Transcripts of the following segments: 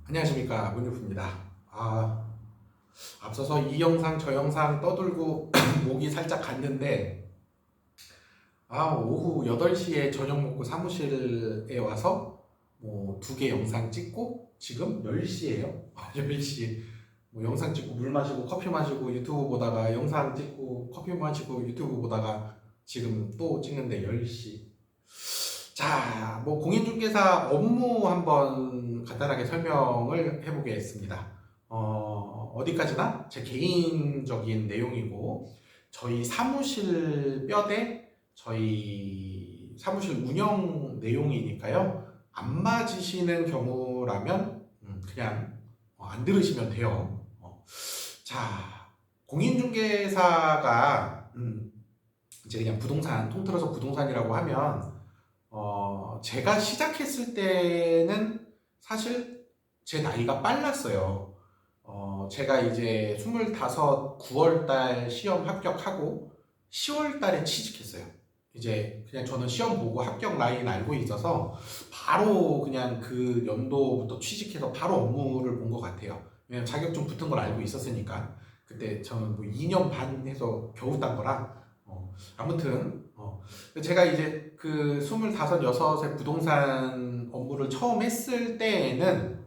안녕하십니까, 문유프입니다. 앞서서 이 영상 저 영상 떠들고 목이 살짝 갔는데, 오후 8시에 저녁 먹고 사무실에 와서 뭐 2개 영상 찍고 지금 10시예요. 10시. 뭐 영상 찍고 물 마시고 커피 마시고 유튜브 보다가 영상 찍고 커피 마시고 유튜브 보다가 지금 또 찍는데 10시. 자, 뭐 공인중개사 업무 한번 간단하게 설명을 해보겠습니다. 어디까지나 제 개인적인 내용이고, 저희 사무실 뼈대, 저희 사무실 운영 내용이니까요. 안 맞으시는 경우라면 그냥 안 들으시면 돼요. 자, 공인중개사가 이제 그냥 부동산, 통틀어서 부동산이라고 하면 제가 시작했을 때는 사실 제 나이가 빨랐어요. 제가 이제 25, 9월달 시험 합격하고 10월달에 취직했어요. 이제 그냥 저는 시험 보고 합격 라인 알고 있어서 바로 그냥 그 연도부터 취직해서 바로 업무를 본 것 같아요. 왜냐면 자격증 붙은 걸 알고 있었으니까. 그때 저는 뭐 2년 반 해서 겨우 딴 거라. 아무튼 제가 이제 그 25, 6에 부동산 업무를 처음 했을 때에는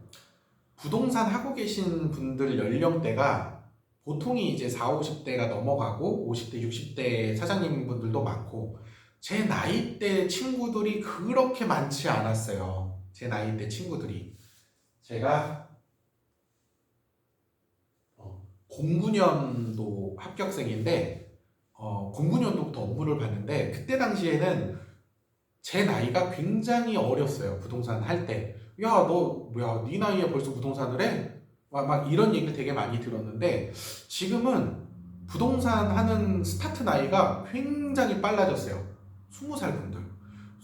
부동산 하고 계신 분들 연령대가 보통이 이제 40, 50대가 넘어가고 50대, 60대 사장님 분들도 많고, 제 나이대 친구들이 그렇게 많지 않았어요. 제 나이대 친구들이. 제가 09년도 합격생인데 09년도부터 업무를 봤는데, 그때 당시에는 제 나이가 굉장히 어렸어요. 부동산 할 때. 야, 너 뭐야, 네 나이에 벌써 부동산을 해? 막 이런 얘기를 되게 많이 들었는데, 지금은 부동산 하는 스타트 나이가 굉장히 빨라졌어요. 20살 분들.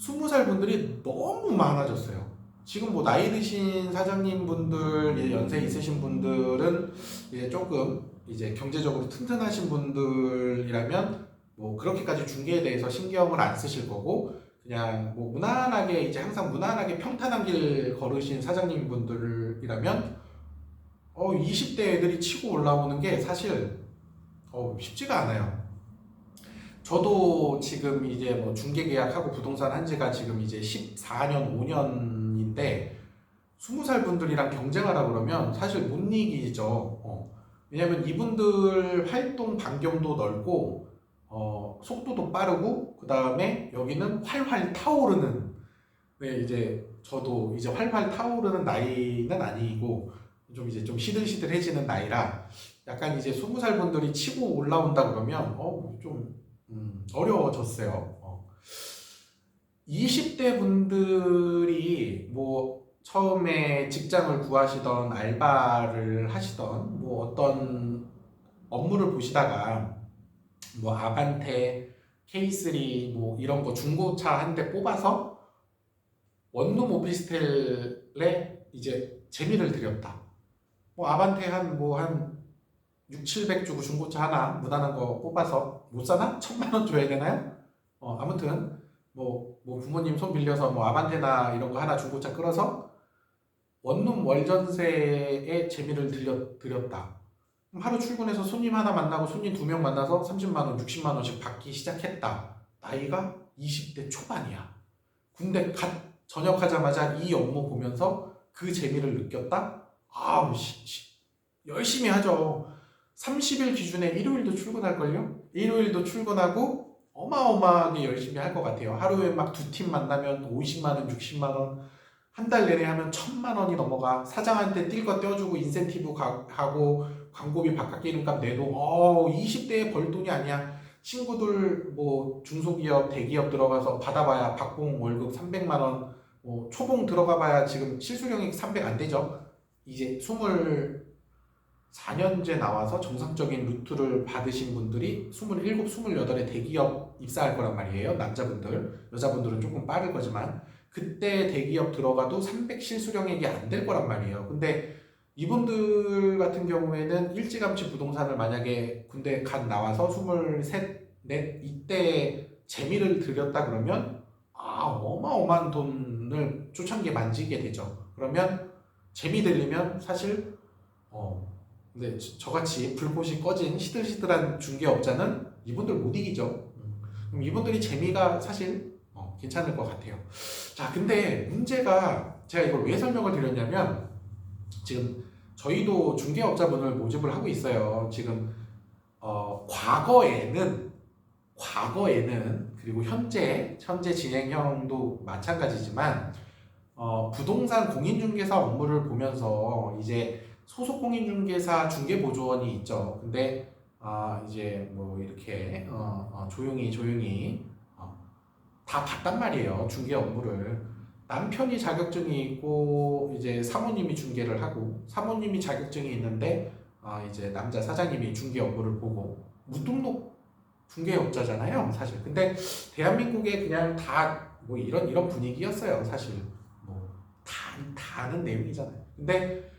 20살 분들이 너무 많아졌어요. 지금 뭐 나이 드신 사장님 분들, 연세 있으신 분들은 이제 조금 이제 경제적으로 튼튼하신 분들이라면 뭐 그렇게까지 중개에 대해서 신경을 안 쓰실 거고, 그냥 뭐 무난하게 이제 항상 무난하게 평탄한 길 걸으신 사장님 분들이라면 20대 애들이 치고 올라오는 게 사실 쉽지가 않아요. 저도 지금 이제 뭐 중개 계약하고 부동산 한 지가 지금 이제 14년, 5년인데 20살 분들이랑 경쟁하라 그러면 사실 못 이기죠. 왜냐면 이분들 활동 반경도 넓고 속도도 빠르고, 그 다음에 여기는 활활 타오르는, 네, 이제 저도 이제 활활 타오르는 나이는 아니고 좀 이제 좀 시들시들해지는 나이라, 약간 이제 20살 분들이 치고 올라온다 그러면 좀 어려워졌어요. 20대 분들이 뭐 처음에 직장을 구하시던 알바를 하시던 뭐 어떤 업무를 보시다가 뭐 아반떼, K3 뭐 이런 거 중고차 한 대 뽑아서 원룸 오피스텔에 이제 재미를 들였다. 뭐 아반떼 한 6, 700 주고 중고차 하나 무난한 거 뽑아서 못 사나? 1,000만 원 줘야 되나요? 아무튼 뭐 부모님 손 빌려서 뭐 아반떼나 이런 거 하나 중고차 끌어서 원룸 월전세에 재미를 들였다. 그럼 하루 출근해서 손님 하나 만나고 손님 2명 만나서 30만 원, 60만 원씩 받기 시작했다. 나이가 20대 초반이야. 근데 갓 전역하자마자 이 업무 보면서 그 재미를 느꼈다? 열심히 하죠. 30일 기준에 일요일도 출근할걸요? 일요일도 출근하고 어마어마하게 열심히 할 것 같아요. 하루에 막 2팀 만나면 50만 원, 60만 원, 한 달 내내 하면 1,000만 원이 넘어가. 사장한테 뛸 거 떼어주고 인센티브 하고 광고비 바깥 기름값 내도 20대에 벌 돈이 아니야. 친구들 뭐 중소기업, 대기업 들어가서 받아봐야 박봉 월급 300만 원, 뭐 초봉 들어가봐야 지금 실수령액 300 안 되죠. 이제 24년째 나와서 정상적인 루트를 받으신 분들이 27, 28에 대기업 입사할 거란 말이에요. 남자분들, 여자분들은 조금 빠를 거지만 그때 대기업 들어가도 300 실수령액이 안 될 거란 말이에요. 근데 이분들 같은 경우에는 일찌감치 부동산을 만약에 군대 갓 나와서 23, 4 이때 재미를 들였다 그러면 어마어마한 돈을 초창기에 만지게 되죠. 그러면 재미 들리면 사실 근데 저같이 불꽃이 꺼진 시들시들한 중개업자는 이분들 못 이기죠. 그럼 이분들이 재미가 사실 괜찮을 것 같아요. 자, 근데 문제가 제가 이걸 왜 설명을 드렸냐면 지금 저희도 중개업자분을 모집을 하고 있어요. 지금 과거에는 그리고 현재 진행형도 마찬가지지만 부동산 공인중개사 업무를 보면서 이제 소속 공인중개사 중개보조원이 있죠. 근데 이제 뭐 이렇게 조용히 다 봤단 말이에요. 중개 업무를. 남편이 자격증이 있고 이제 사모님이 중개를 하고 사모님이 자격증이 있는데 이제 남자 사장님이 중개 업무를 보고 무등록 중개업자잖아요, 사실. 근데 대한민국에 그냥 다 뭐 이런 분위기였어요, 사실. 뭐 다 아는 내용이잖아요. 근데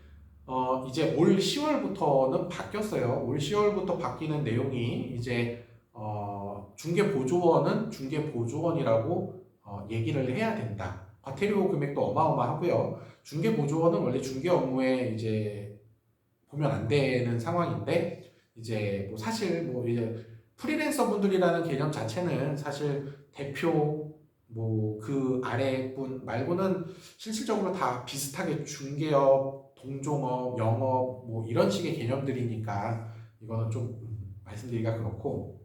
이제 올 10월부터는 바뀌었어요. 올 10월부터 바뀌는 내용이 이제 중개보조원은 중개보조원이라고 얘기를 해야 된다. 과태료 금액도 어마어마하고요. 중개보조원은 원래 중개 업무에 이제 보면 안 되는 상황인데 이제 뭐 사실 뭐 이제 프리랜서 분들이라는 개념 자체는 사실 대표 뭐 그 아래 분 말고는 실질적으로 다 비슷하게 중개업, 동종업, 영업 뭐 이런 식의 개념들이니까 이거는 좀 말씀드리기가 그렇고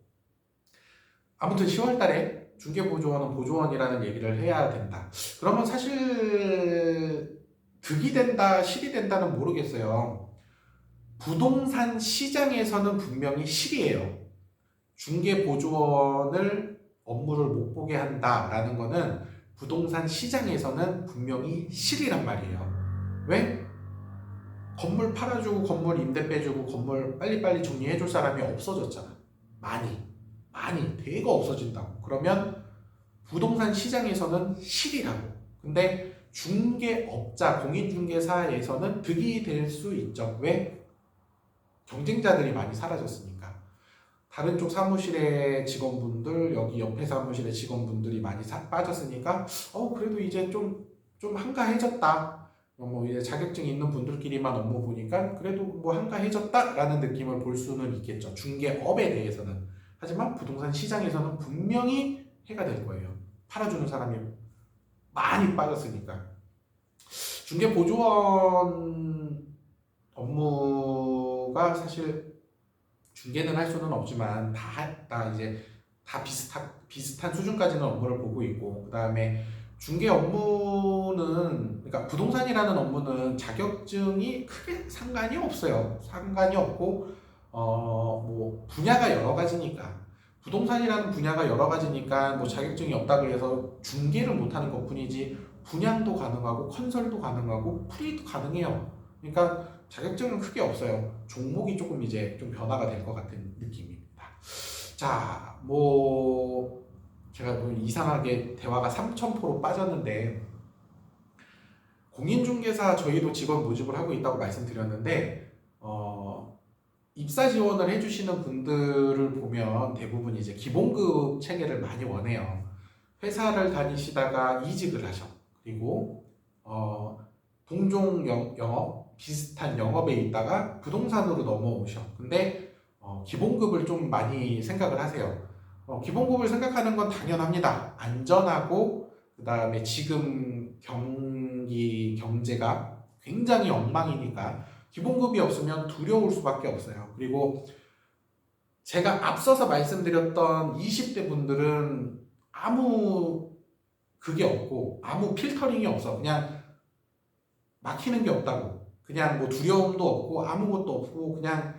아무튼 10월 달에 중개보조원은 보조원이라는 얘기를 해야 된다. 그러면 사실 득이 된다, 실이 된다는 모르겠어요. 부동산 시장에서는 분명히 실이에요. 중개보조원을 업무를 못 보게 한다라는 거는 부동산 시장에서는 분명히 실이란 말이에요. 왜? 건물 팔아주고 건물 임대 빼주고 건물 빨리빨리 정리해줄 사람이 없어졌잖아. 많이 되게 없어진다고. 그러면 부동산 시장에서는 실이라고. 근데 중개업자, 공인중개사에서는 득이 될 수 있죠. 왜? 경쟁자들이 많이 사라졌으니까. 다른 쪽 사무실의 직원분들, 여기 옆에 사무실의 직원분들이 많이 빠졌으니까 그래도 이제 좀 한가해졌다. 뭐 이제 자격증 있는 분들끼리만 업무 보니까 그래도 뭐 한가해졌다라는 느낌을 볼 수는 있겠죠. 중개업에 대해서는. 하지만 부동산 시장에서는 분명히 해가 될 거예요. 팔아주는 사람이 많이 빠졌으니까. 중개보조원 업무가 사실 중개는 할 수는 없지만 다 이제 다 비슷한 수준까지는 업무를 보고 있고 그 다음에 중개 업무는 그러니까 부동산이라는 업무는 자격증이 크게 상관이 없어요. 상관이 없고 뭐 분야가 여러 가지니까 부동산이라는 분야가 여러 가지니까 뭐 자격증이 없다고 해서 중개를 못하는 것뿐이지 분양도 가능하고 컨설도 가능하고 프리도 가능해요. 그러니까 자격증은 크게 없어요. 종목이 조금 이제 좀 변화가 될 것 같은 느낌입니다. 자, 뭐 제가 뭐 이상하게 대화가 3,000% 빠졌는데 공인중개사 저희도 직원 모집을 하고 있다고 말씀드렸는데 입사 지원을 해주시는 분들을 보면 대부분 이제 기본급 체계를 많이 원해요. 회사를 다니시다가 이직을 하셔. 그리고 동종 영업 비슷한 영업에 있다가 부동산으로 넘어오셔. 근데 기본급을 좀 많이 생각을 하세요. 기본급을 생각하는 건 당연합니다. 안전하고 그 다음에 지금 경제가 굉장히 엉망이니까 기본급이 없으면 두려울 수밖에 없어요. 그리고 제가 앞서서 말씀드렸던 20대 분들은 아무 그게 없고 아무 필터링이 없어. 그냥 막히는 게 없다고. 그냥 뭐 두려움도 없고 아무것도 없고 그냥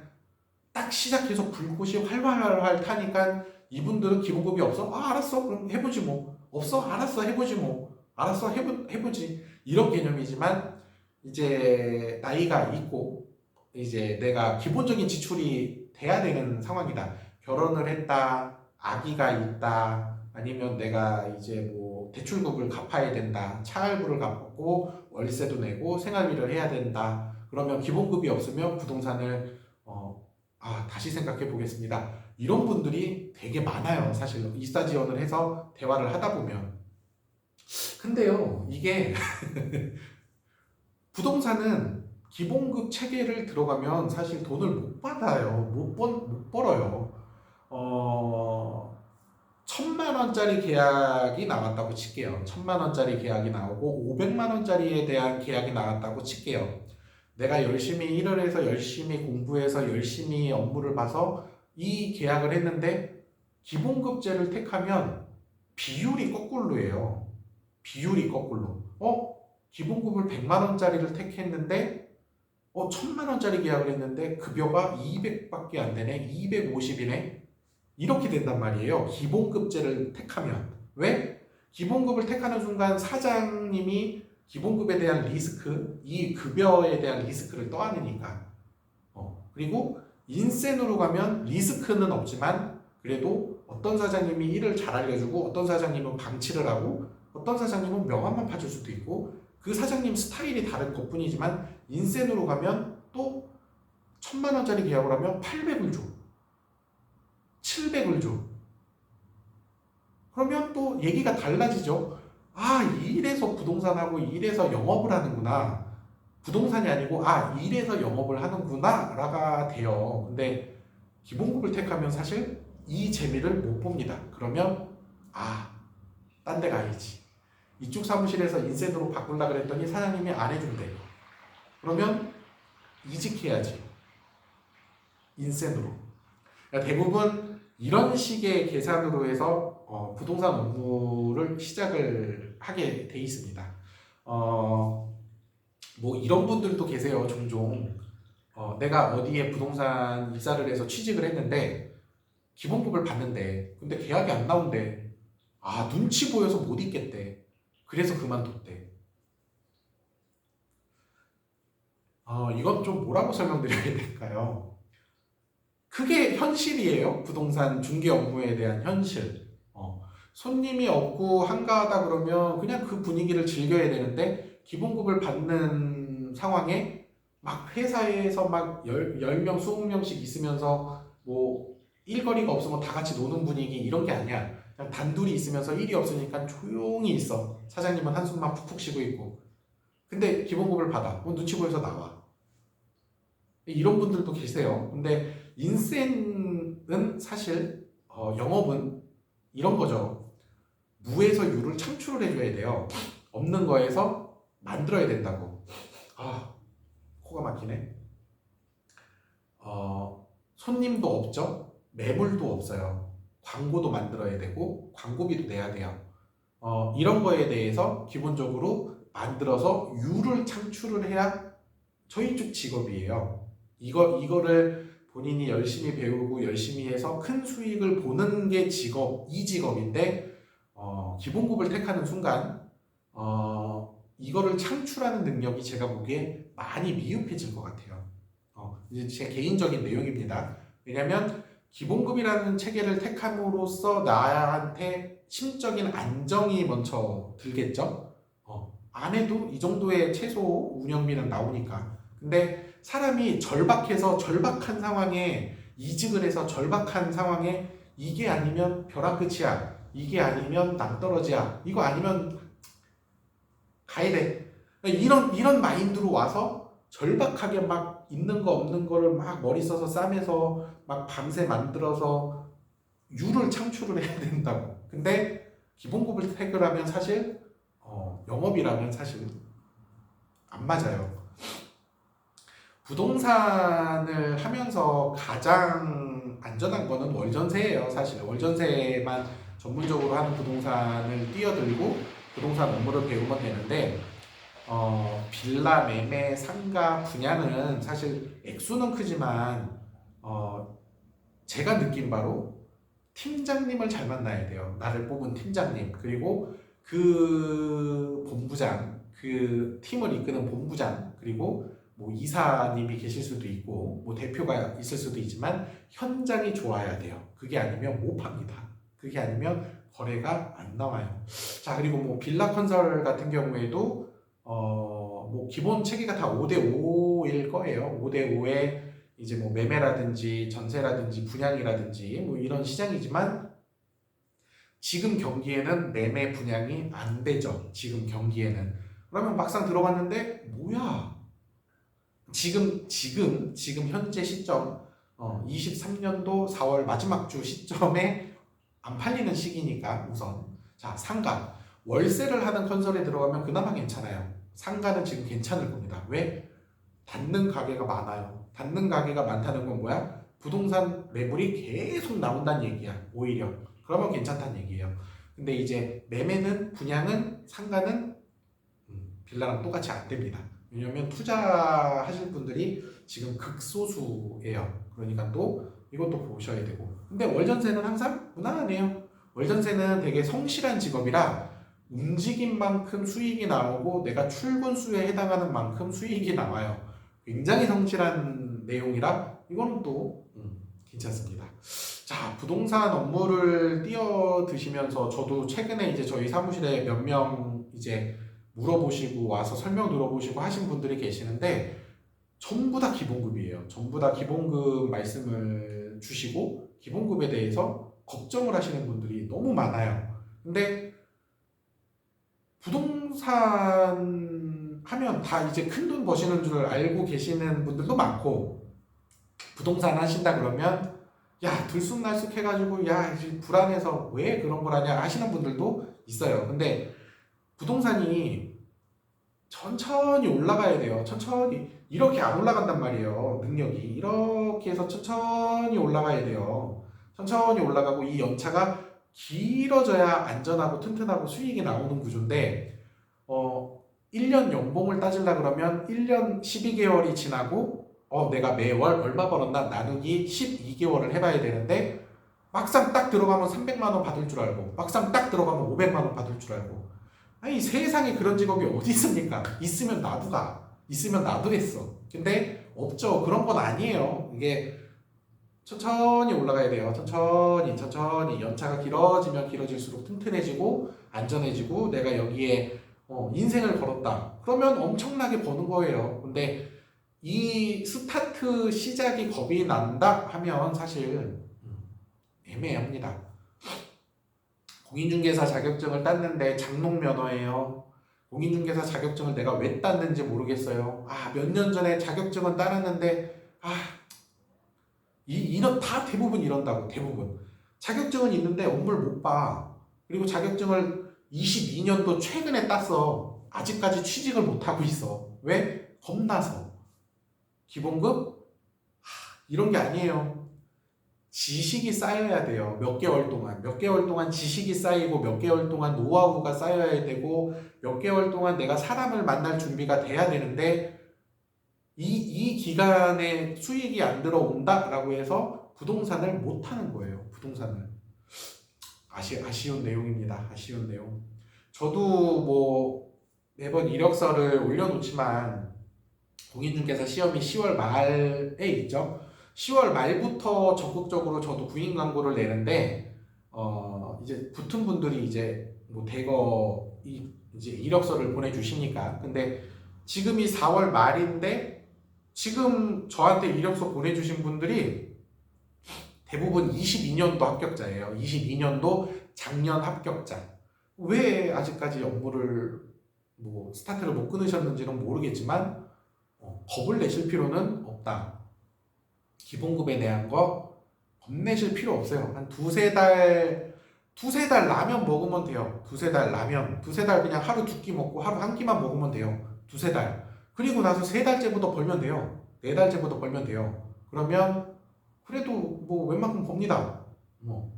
딱 시작해서 불꽃이 활활 타니까 이분들은 기본급이 없어? 알았어. 그럼 해보지 뭐. 없어? 알았어. 해보지 뭐. 알았어. 해보지. 이런 개념이지만 이제 나이가 있고 이제 내가 기본적인 지출이 돼야 되는 상황이다. 결혼을 했다. 아기가 있다. 아니면 내가 이제 뭐 대출금을 갚아야 된다. 차할부를 갚고 월세도 내고 생활비를 해야 된다. 그러면 기본급이 없으면 부동산을 다시 생각해 보겠습니다. 이런 분들이 되게 많아요. 사실 입사 지원을 해서 대화를 하다 보면. 근데요, 이게 부동산은 기본급 체계를 들어가면 사실 돈을 못 받아요. 못 벌어요. 어, 1,000만 원짜리 계약이 나왔다고 칠게요. 1,000만 원짜리 계약이 나오고 500만 원짜리에 대한 계약이 나왔다고 칠게요. 내가 열심히 일을 해서 열심히 공부해서 열심히 업무를 봐서 이 계약을 했는데 기본급제를 택하면 비율이 거꾸로예요. 비율이 거꾸로. 기본급을 100만 원짜리를 택했는데 1,000만 원짜리 계약을 했는데 급여가 200밖에 안 되네. 250이네. 이렇게 된단 말이에요. 기본급제를 택하면. 왜? 기본급을 택하는 순간 사장님이 기본급에 대한 리스크, 이 급여에 대한 리스크를 떠안으니까. 그리고 인센으로 가면 리스크는 없지만 그래도 어떤 사장님이 일을 잘 알려주고 어떤 사장님은 방치를 하고 어떤 사장님은 명함만 파줄 수도 있고 그 사장님 스타일이 다른 것뿐이지만 인센으로 가면 또 1,000만 원짜리 계약을 하면 800을 줘. 700을 줘. 그러면 또 얘기가 달라지죠. 아, 이래서 부동산하고 이래서 영업을 하는구나. 부동산이 아니고 이래서 영업을 하는구나 라가 돼요. 근데 기본급을 택하면 사실 이 재미를 못 봅니다. 그러면 딴 데 가야지. 이쪽 사무실에서 인센으로 바꾸려고 그랬더니 사장님이 안 해준대. 그러면 이직해야지. 인센으로. 그러니까 대부분 이런 식의 계산으로 해서 부동산 업무를 시작을 하게 돼 있습니다. 뭐 이런 분들도 계세요. 종종 내가 어디에 부동산 이사를 해서 취직을 했는데 기본급을 받는데 근데 계약이 안 나온대. 눈치 보여서 못 있겠대. 그래서 그만뒀대. 이건 좀 뭐라고 설명드려야 될까요? 그게 현실이에요. 부동산 중개 업무에 대한 현실. 손님이 없고 한가하다 그러면 그냥 그 분위기를 즐겨야 되는데 기본급을 받는 상황에 막 회사에서 막 10명, 20명씩 있으면서 뭐 일거리가 없으면 다 같이 노는 분위기 이런 게 아니야. 그냥 단둘이 있으면서 일이 없으니까 조용히 있어. 사장님은 한숨만 푹푹 쉬고 있고. 근데 기본급을 받아. 그럼 눈치 보여서 나와. 이런 분들도 계세요. 근데 인센은 사실 영업은 이런 거죠. 무에서 유를 창출을 해줘야 돼요. 없는 거에서 만들어야 된다고. 코가 막히네. 손님도 없죠. 매물도 없어요. 광고도 만들어야 되고 광고비도 내야 돼요. 이런 거에 대해서 기본적으로 만들어서 유를 창출을 해야 저희 쪽 직업이에요. 이거를 본인이 열심히 배우고 열심히 해서 큰 수익을 보는 게 이 직업인데 기본급을 택하는 순간 이거를 창출하는 능력이 제가 보기에 많이 미흡해질 것 같아요. 이제 제 개인적인 내용입니다. 왜냐하면 기본급이라는 체계를 택함으로써 나한테 심적인 안정이 먼저 들겠죠. 안 해도 이 정도의 최소 운영비는 나오니까. 근데 사람이 절박해서 절박한 상황에 이직을 해서 절박한 상황에 이게 아니면 벼랑 끝이야. 이게 아니면 낭떠러지야. 이거 아니면 가야 돼. 이런 마인드로 와서 절박하게 막 있는 거 없는 거를 막 머리 써서 싸매서 막 밤새 만들어서 유를 창출을 해야 된다고. 근데 기본급을 택을 하면 사실 영업이라면 사실 안 맞아요. 부동산을 하면서 가장 안전한 거는 월전세예요. 사실 월전세만 전문적으로 하는 부동산을 뛰어들고 부동산 업무를 배우면 되는데 빌라, 매매, 상가 분야는 사실 액수는 크지만 제가 느낀 바로 팀장님을 잘 만나야 돼요. 나를 뽑은 팀장님, 그리고 그 본부장, 그 팀을 이끄는 본부장, 그리고 뭐 이사님이 계실 수도 있고 뭐 대표가 있을 수도 있지만 현장이 좋아야 돼요. 그게 아니면 못 팝니다. 그게 아니면 거래가 안 나와요. 자, 그리고 뭐 빌라 컨설 같은 경우에도 뭐 기본 체계가 다 5대5일 거예요. 5대5에 이제 뭐 매매라든지 전세라든지 분양이라든지 뭐 이런 시장이지만 지금 경기에는 매매 분양이 안 되죠. 지금 경기에는. 그러면 막상 들어봤는데 뭐야? 지금 현재 시점 23년도 4월 마지막 주 시점에 안 팔리는 시기니까 우선 자 상가 월세를 하는 컨설에 들어가면 그나마 괜찮아요. 상가는 지금 괜찮을 겁니다. 왜? 닿는 가게가 많아요. 닿는 가게가 많다는 건 뭐야? 부동산 매물이 계속 나온다는 얘기야. 오히려 그러면 괜찮다는 얘기예요. 근데 이제 매매는 분양은 상가는 빌라랑 똑같이 안 됩니다. 왜냐면 투자하실 분들이 지금 극소수예요. 그러니까 또 이것도 보셔야 되고. 근데 월전세는 항상 무난하네요. 월전세는 되게 성실한 직업이라 움직인 만큼 수익이 나오고 내가 출근 수에 해당하는 만큼 수익이 나와요. 굉장히 성실한 내용이라 이거는 또 괜찮습니다. 자, 부동산 업무를 뛰어드시면서 저도 최근에 이제 저희 사무실에 몇 명 이제 물어보시고 와서 설명 들어보시고 하신 분들이 계시는데 전부 다 기본급이에요. 전부 다 기본급 말씀을 주시고 기본급에 대해서 걱정을 하시는 분들이 너무 많아요. 근데 부동산 하면 다 이제 큰돈 버시는 줄 알고 계시는 분들도 많고 부동산 하신다 그러면 야 들쑥날쑥 해가지고 야 이제 불안해서 왜 그런 걸 하냐 하시는 분들도 있어요. 근데 부동산이 천천히 올라가야 돼요. 천천히 이렇게 안 올라간단 말이에요. 능력이 이렇게 해서 천천히 올라가야 돼요. 천천히 올라가고 이 연차가 길어져야 안전하고 튼튼하고 수익이 나오는 구조인데 1년 연봉을 따지려 그러면 1년 12개월이 지나고 내가 매월 얼마 벌었나 나누기 12개월을 해봐야 되는데 막상 딱 들어가면 300만 원 받을 줄 알고 막상 딱 들어가면 500만 원 받을 줄 알고 아니 세상에 그런 직업이 어디 있습니까? 있으면 나도 가. 있으면 나도 했어. 근데 없죠. 그런 건 아니에요. 이게 천천히 올라가야 돼요. 천천히 연차가 길어지면 길어질수록 튼튼해지고 안전해지고 내가 여기에 인생을 걸었다. 그러면 엄청나게 버는 거예요. 근데 이 스타트 시작이 겁이 난다 하면 사실 애매합니다. 공인중개사 자격증을 땄는데 장롱면허예요. 공인중개사 자격증을 내가 왜 땄는지 모르겠어요. 몇 년 전에 자격증은 따놨는데 이런 다 대부분 이런다고. 대부분 자격증은 있는데 업무를 못 봐. 그리고 자격증을 22년도 최근에 땄어. 아직까지 취직을 못 하고 있어. 왜? 겁나서. 기본급? 이런 게 아니에요. 지식이 쌓여야 돼요. 몇 개월 동안 지식이 쌓이고 몇 개월 동안 노하우가 쌓여야 되고 몇 개월 동안 내가 사람을 만날 준비가 돼야 되는데 이 기간에 수익이 안 들어온다라고 해서 부동산을 못 하는 거예요. 부동산을. 아쉬운 내용입니다. 아쉬운 내용. 저도 뭐 매번 이력서를 올려놓지만 공인중개사 시험이 10월 말에 있죠. 10월 말부터 적극적으로 저도 구인 광고를 내는데 이제 붙은 분들이 이제 뭐 대거 이제 이력서를 보내주시니까. 근데 지금이 4월 말인데 지금 저한테 이력서 보내주신 분들이 대부분 22년도 합격자예요. 22년도 작년 합격자. 왜 아직까지 업무를 뭐 스타트를 못 끊으셨는지는 모르겠지만 겁을 내실 필요는 없다. 기본급에 대한 거 겁내실 필요 없어요. 한 두세 달 라면 먹으면 돼요. 두세 달 라면. 두세 달 그냥 하루 두 끼 먹고 하루 한 끼만 먹으면 돼요. 두세 달. 그리고 나서 세 달째부터 벌면 돼요. 네 달째부터 벌면 돼요. 그러면 그래도 뭐 웬만큼 법니다. 뭐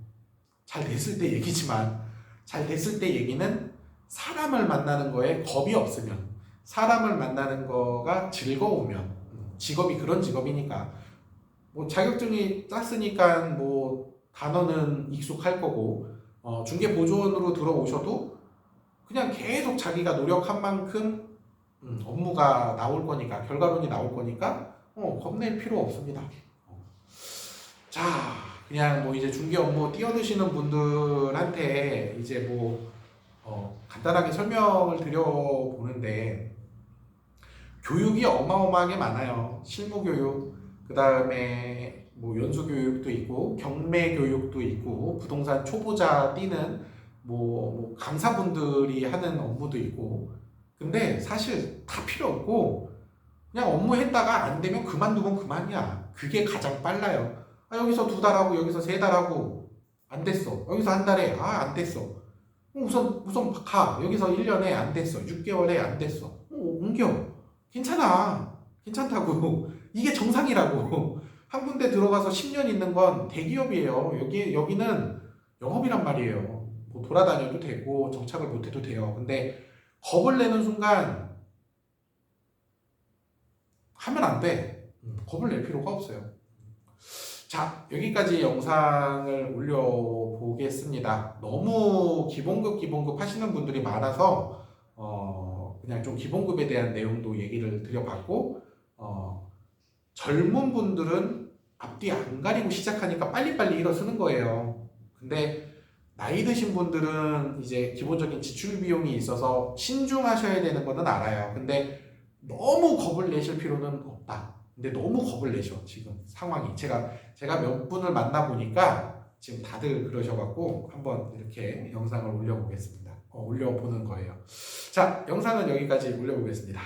잘 됐을 때 얘기지만 잘 됐을 때 얘기는 사람을 만나는 거에 겁이 없으면 사람을 만나는 거가 즐거우면 직업이 그런 직업이니까 뭐 자격증이 땄으니까 뭐 단어는 익숙할 거고 중개 보조원으로 들어오셔도 그냥 계속 자기가 노력한 만큼 업무가 나올 거니까 결과론이 나올 거니까 겁낼 필요 없습니다. 자 그냥 뭐 이제 중개 업무 뛰어드시는 분들한테 이제 뭐 간단하게 설명을 드려보는데 교육이 어마어마하게 많아요. 실무 교육, 그 다음에 뭐 연수 교육도 있고 경매 교육도 있고 부동산 초보자 뛰는 뭐 강사분들이 하는 업무도 있고 근데 사실 다 필요 없고 그냥 업무 했다가 안 되면 그만두면 그만이야. 그게 가장 빨라요. 여기서 2달 하고 여기서 3달 하고 안 됐어. 여기서 한 달에 안 됐어. 우선 가. 여기서 1년에 안 됐어. 6개월에 안 됐어. 옮겨. 괜찮아. 괜찮다고. 이게 정상이라고. 한 군데 들어가서 10년 있는 건 대기업이에요. 여기는 영업이란 말이에요. 뭐 돌아다녀도 되고 정착을 못해도 돼요. 근데 겁을 내는 순간 하면 안 돼. 겁을 낼 필요가 없어요. 자, 여기까지 영상을 올려보겠습니다. 너무 기본급 하시는 분들이 많아서 그냥 좀 기본급에 대한 내용도 얘기를 드려봤고 젊은 분들은 앞뒤 안 가리고 시작하니까 빨리빨리 일어서는 거예요. 근데 나이 드신 분들은 이제 기본적인 지출 비용이 있어서 신중하셔야 되는 거는 알아요. 근데 너무 겁을 내실 필요는 없다. 근데 너무 겁을 내셔 지금 상황이. 제가 몇 분을 만나보니까 지금 다들 그러셔갖고 한번 이렇게 영상을 올려보겠습니다. 올려보는 거예요. 자, 영상은 여기까지 올려보겠습니다.